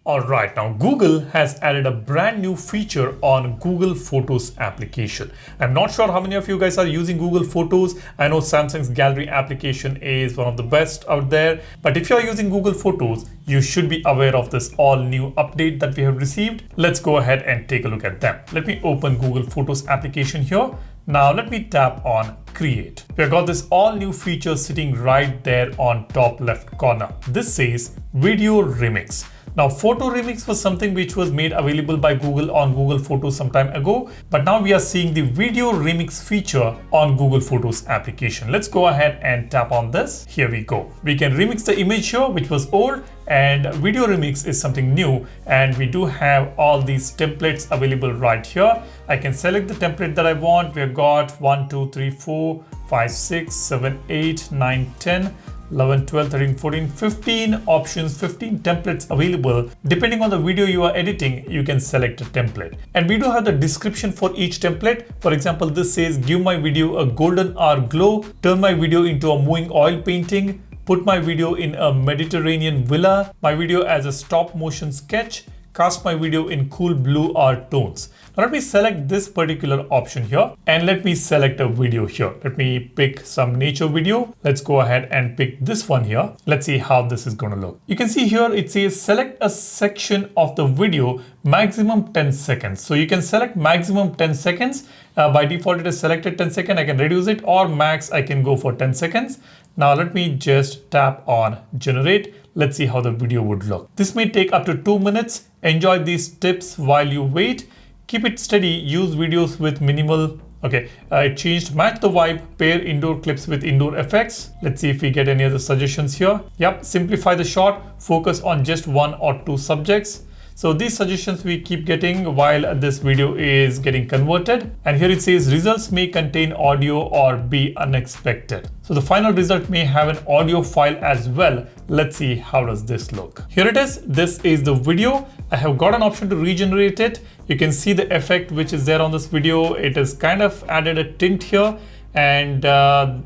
Alright, now Google has added a brand new feature on Google Photos application. I'm not sure how many of you guys are using Google Photos. I know Samsung's gallery application is one of the best out there, but if you're using Google Photos, you should be aware of this all new update that we have received. Let's go ahead and take a look at them. Let me open Google Photos application here. Now let me tap on Create. We've got this all new feature sitting right there on top left corner. This says Video Remix. Now, Photo Remix was something which was made available by Google on Google Photos some time ago, but now we are seeing the Video Remix feature on Google Photos application. Let's go ahead and tap on this. Here we go. We can remix the image here, which was old, and Video Remix is something new, and we do have all these templates available right here. I can select the template that I want. We've got 1, 2, 3, 4, 5, 6, 7, 8, 9, 10. 11, 12, 13, 14, 15 options, 15 templates available. Depending on the video you are editing, you can select a template. And we do have the description for each template. For example, this says, give my video a golden hour glow, turn my video into a moving oil painting, put my video in a Mediterranean villa, my video as a stop motion sketch, cast my video in cool blue or tones. Now let me select this particular option here and let me select a video here. Let me pick some nature video. Let's go ahead and pick this one here. Let's see how this is going to look. You can see here it says select a section of the video, maximum 10 seconds. So you can select maximum 10 seconds. By default it is selected 10 seconds. I can reduce it, or max I can go for 10 seconds. Now let me just tap on generate. Let's see how the video would look. This may take up to 2 minutes. Enjoy these tips while you wait. Keep it steady, use videos with minimal. Okay, it changed match the vibe, pair indoor clips with indoor effects. Let's see if we get any other suggestions here. Yep, simplify the shot, focus on just 1 or 2 subjects. So these suggestions we keep getting while this video is getting converted. And here it says results may contain audio or be unexpected. So the final result may have an audio file as well. Let's see how does this look. Here it is. This is the video. I have got an option to regenerate it. You can see the effect which is there on this video. It is kind of added a tint here. And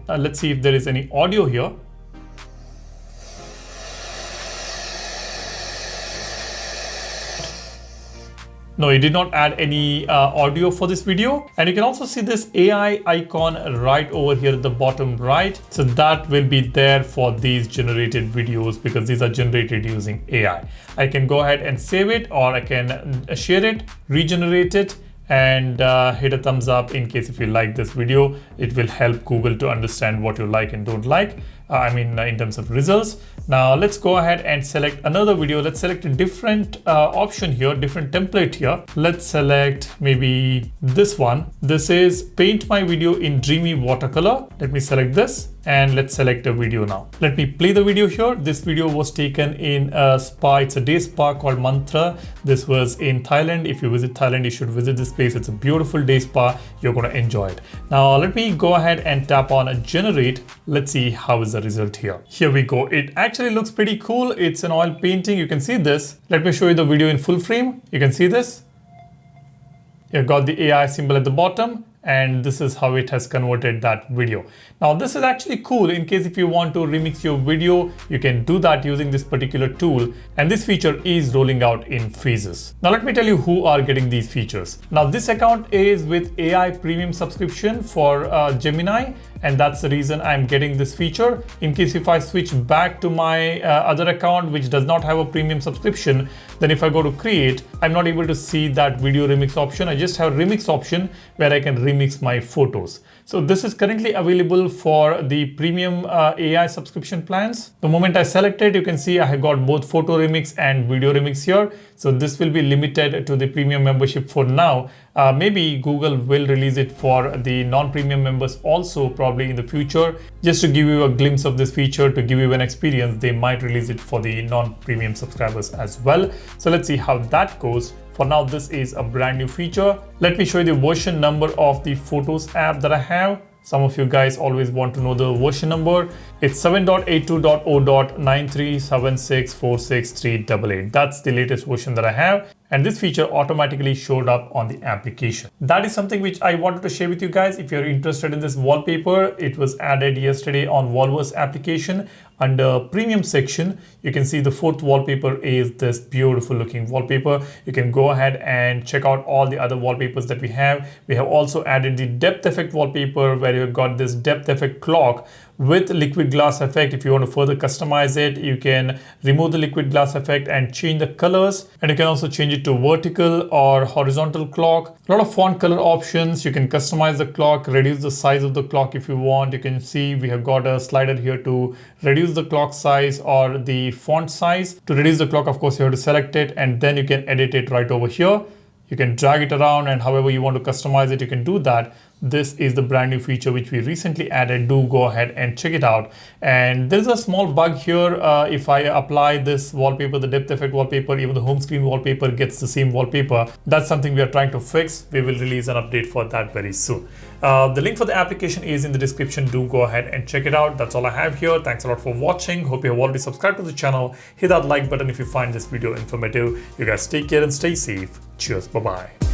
let's see if there is any audio here. No, it did not add any audio for this video. And you can also see this AI icon right over here at the bottom right. So that will be there for these generated videos because these are generated using AI. I can go ahead and save it, or I can share it, regenerate it, and hit a thumbs up in case if you like this video. It will help Google to understand what you like and don't like. In terms of results. Now let's go ahead and select another video. Let's select a different option here, different template here. Let's select maybe this one. This is paint my video in dreamy watercolor. Let me select this and let's select a video now. Let me play the video here. This video was taken in a spa. It's a day spa called Mantra. This was in Thailand. If you visit Thailand, you should visit this place. It's a beautiful day spa. You're going to enjoy it. Now let me go ahead and tap on generate. Let's see how is the result here. Here we go. It actually looks pretty cool. It's an oil painting. You can see this. Let me show you the video in full frame. You can see this. You've got the AI symbol at the bottom, and this is how it has converted that video. Now this is actually cool. In case if you want to remix your video, you can do that using this particular tool, and this feature is rolling out in phases. Now let me tell you who are getting these features. Now this account is with AI premium subscription for Gemini, and that's the reason I'm getting this feature. In case if I switch back to my other account which does not have a premium subscription, then if I go to create, I'm not able to see that video remix option. I just have remix option where I can remix my photos. So this is currently available for the premium AI subscription plans. The moment I select it, you can see I have got both photo remix and video remix here. So this will be limited to the premium membership for now. Maybe Google will release it for the non-premium members also probably in the future. Just to give you a glimpse of this feature, to give you an experience, they might release it for the non-premium subscribers as well. So let's see how that goes. For now, this is a brand new feature. Let me show you the version number of the Photos app that I have. Some of you guys always want to know the version number. It's 7.82.0.9376463888. That's the latest version that I have. And this feature automatically showed up on the application. That is something which I wanted to share with you guys. If you're interested in this wallpaper, it was added yesterday on Wallpaper's application. under premium section, you can see the fourth wallpaper is this beautiful looking wallpaper. You can go ahead and check out all the other wallpapers that we have. We have also added the depth effect wallpaper, where you've got this depth effect clock with liquid glass effect. If you want to further customize it, you can remove the liquid glass effect and change the colors, and you can also change it to vertical or horizontal clock. A lot of font color options. You can customize the clock, reduce the size of the clock if you want. You can see we have got a slider here to reduce the clock size or the font size. To reduce the clock, of course, you have to select it and then you can edit it right over here. You can drag it around, and however you want to customize it, you can do that. This is the brand new feature which we recently added. Do go ahead and check it out. And there's a small bug here. If I apply this wallpaper, the depth effect wallpaper, even the home screen wallpaper gets the same wallpaper. That's something we are trying to fix. We will release an update for that very soon. The link for the application is in the description. Do go ahead and check it out. That's all I have here. Thanks a lot for watching. Hope you have already subscribed to the channel. Hit that like button if you find this video informative. You guys take care and stay safe. Cheers. Bye-bye.